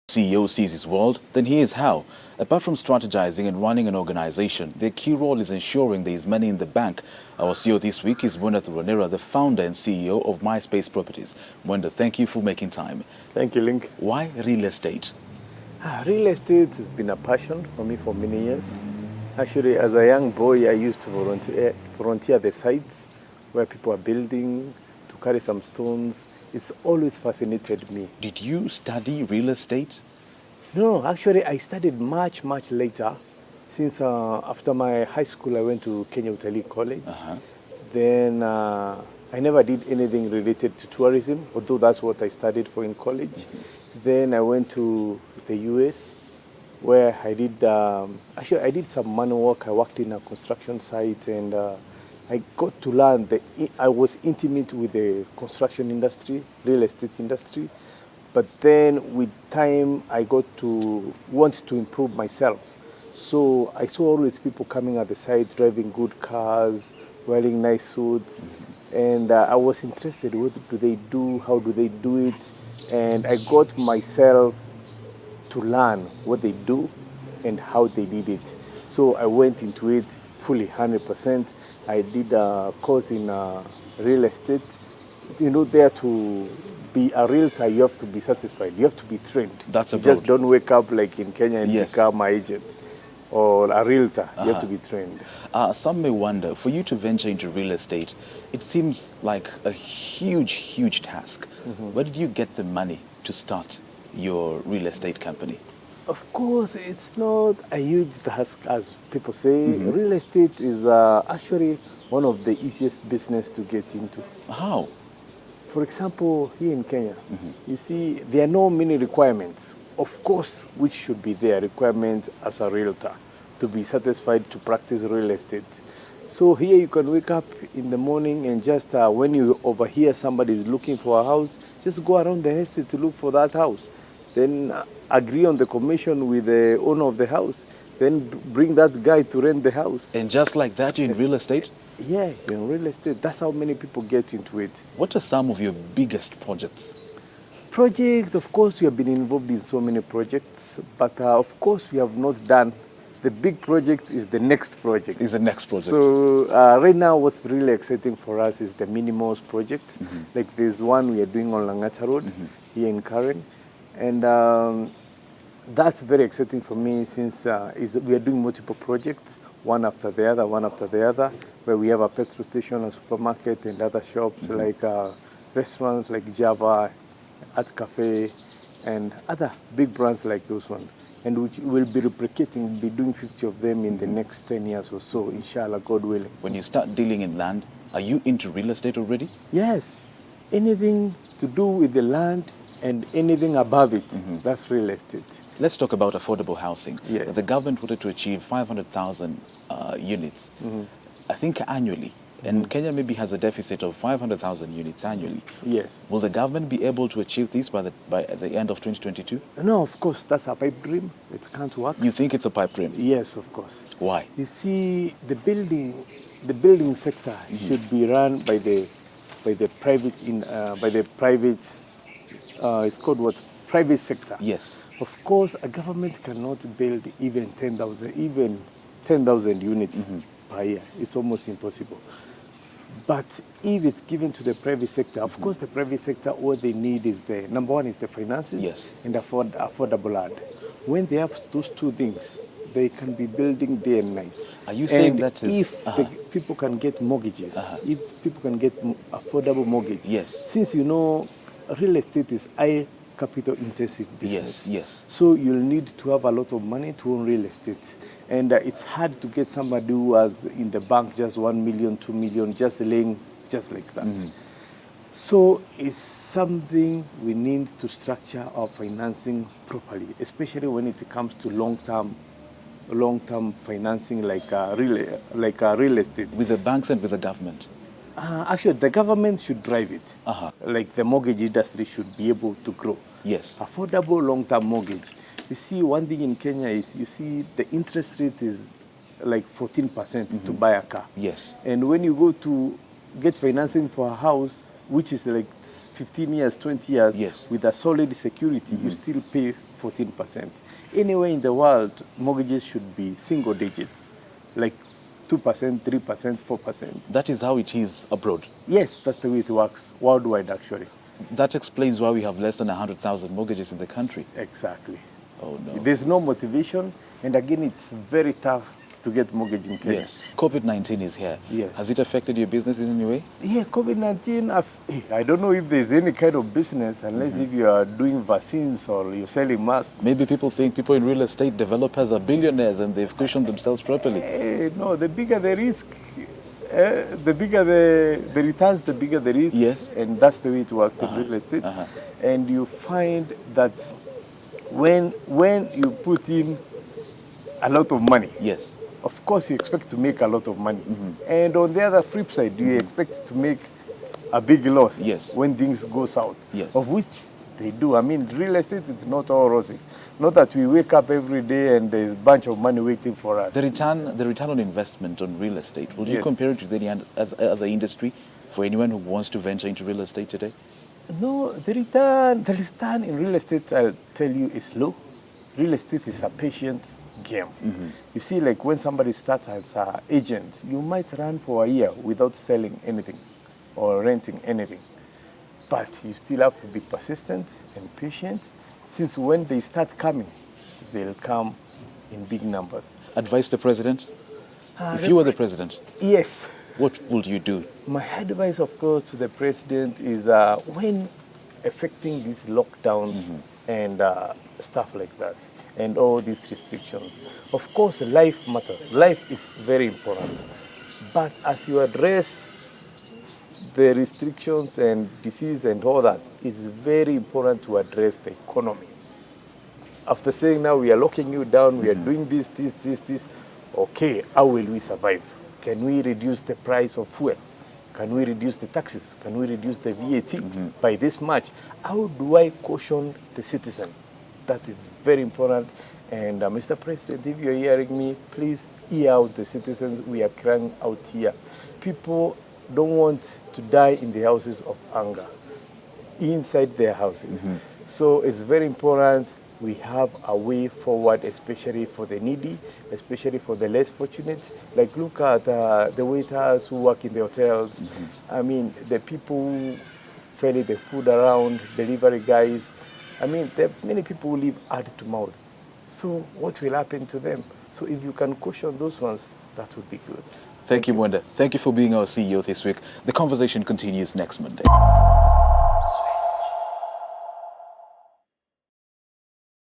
CEO sees his world, then here's how. Apart from strategizing and running an organization, their key role is ensuring there is money in the bank. Our CEO this week is Mwenda Thuranira, the founder and CEO of MySpace Properties. Mwenda, thank you for making time. Thank you, Link. Why real estate? Real estate has been a passion for me for many years. Actually, as a young boy, I used to volunteer at the sites where people are building, to carry some stones. It's always fascinated me. Did you study real estate? No, actually, I studied much later. Since after my high school, I went to Kenya Utalii College. Then I never did anything related to tourism, although that's what I studied for in college. Then I went to the US, where I did, actually I did some manual work. I worked in a construction site, and I got to learn, I was intimate with the construction industry, real estate industry. But then with time, I got to want to improve myself. So I saw always people coming at the site, driving good cars, wearing nice suits. And I was interested, what do they do? How do they do it? And I got myself to learn what they do and how they did it. So I went into it fully, 100%. I did a course in real estate. You know, there to be a realtor, you have to be satisfied. You have to be trained. That's you just don't wake up like in Kenya and become an agent or a realtor. You have to be trained. Some may wonder, for you to venture into real estate, it seems like a huge task. Where did you get the money to start your real estate company? Of course, it's not a huge task, as people say. Real estate is actually one of the easiest business to get into. How? For example, here in Kenya, you see, there are no many requirements. Of course, which should be there, requirements as a realtor to be satisfied to practice real estate. So here you can wake up in the morning and just when you overhear somebody is looking for a house, just go around the estate to look for that house. Then agree on the commission with the owner of the house. Then bring that guy to rent the house. And just like that, you're in real estate? Yeah, in real estate. That's how many people get into it. What are some of your biggest projects? Projects, of course, we have been involved in so many projects, but of course, we have not done. The big project is the next project. Is the next project. So right now, what's really exciting for us is the Minimals project. Like there's one we are doing on Langata Road here in Karen. And that's very exciting for me since we are doing multiple projects, one after the other, where we have a petrol station, a supermarket, and other shops like restaurants like Java, Art Cafe, and other big brands like those ones. And which we'll be replicating, we'll be doing 50 of them in the next 10 years or so, inshallah, God willing. When you start dealing in land, are you into real estate already? Yes. Anything to do with the land and anything above it, that's real estate. Let's talk about affordable housing. Yes. The government wanted to achieve 500,000 units, I think annually. And Kenya maybe has a deficit of 500,000 units annually. Yes. Will the government be able to achieve this by the end of 2022? No, of course, that's a pipe dream. It can't work. You think it's a pipe dream? Yes, of course. Why? You see, the building sector should be run by the private. It's called what? Private sector. Yes. Of course, a government cannot build even 10,000 units per year. It's almost impossible. But if it's given to the private sector, of course, the private sector, all they need is number one is the finances and affordable land. When they have those two things, they can be building day and night. Are you saying that if people can get mortgages, if people can get affordable mortgage, since you know real estate is high capital intensive business. Yes. So you'll need to have a lot of money to own real estate. And it's hard to get somebody who has in the bank just 1 million, 2 million, just laying just like that. So it's something we need to structure our financing properly, especially when it comes to long-term financing like real estate. With the banks and with the government? Actually, the government should drive it. Like the mortgage industry should be able to grow. Yes. Affordable long-term mortgage. You see, one thing in Kenya is, you see, the interest rate is like 14% to buy a car. Yes. And when you go to get financing for a house, which is like 15 years, 20 years, with a solid security, you still pay 14%. Anywhere in the world, mortgages should be single digits, like 2%, 3%, 4%. That is how it is abroad. Yes, that's the way it works worldwide, actually. That explains why we have less than 100,000 mortgages in the country. Exactly. Oh, no. There's no motivation, and again, it's very tough to get mortgage in Kenya. Yes. COVID-19 is here. Yes. Has it affected your business in any way? Yeah, COVID-19, I don't know if there's any kind of business unless if you are doing vaccines or you're selling masks. Maybe people think people in real estate developers are billionaires and they've cushioned themselves properly. No, the bigger the risk, the bigger the returns, the bigger the risk. Yes. And that's the way it works in real estate. And you find that when you put in a lot of money, Yes. of course you expect to make a lot of money. And on the other flip side, you expect to make a big loss Yes. when things go south, Yes. of which they do. I mean, real estate is not all rosy. Not that we wake up every day and there's a bunch of money waiting for us. The return on investment on real estate, would you Yes. compare it to any other industry for anyone who wants to venture into real estate today? No, the return in real estate, I'll tell you, is low. Real estate is a patient game. You see, like when somebody starts as an agent, you might run for a year without selling anything or renting anything. But you still have to be persistent and patient, since when they start coming, they'll come in big numbers. Advice to the president? If you were the president, Yes. what would you do? My advice, of course, to the president is when affecting these lockdowns and stuff like that, and all these restrictions, of course, life matters. Life is very important. But as you address the restrictions and disease and all that, it's very important to address the economy. After saying now we are locking you down, we are doing this, okay, how will we survive? Can we reduce the price of fuel? Can we reduce the taxes? Can we reduce the VAT by this much? How do I caution the citizen? That is very important. And Mr. President, if you're hearing me, please hear out the citizens. We are crying out here. People don't want to die in the houses of hunger, inside their houses. So it's very important we have a way forward, especially for the needy, especially for the less fortunate. Like look at the waiters who work in the hotels. I mean, the people who ferry the food around, delivery guys. I mean, there are many people who live hand to mouth. So what will happen to them? So if you can caution those ones, that would be good. Thank you, Mwenda. Thank you for being our CEO this week. The conversation continues next Monday.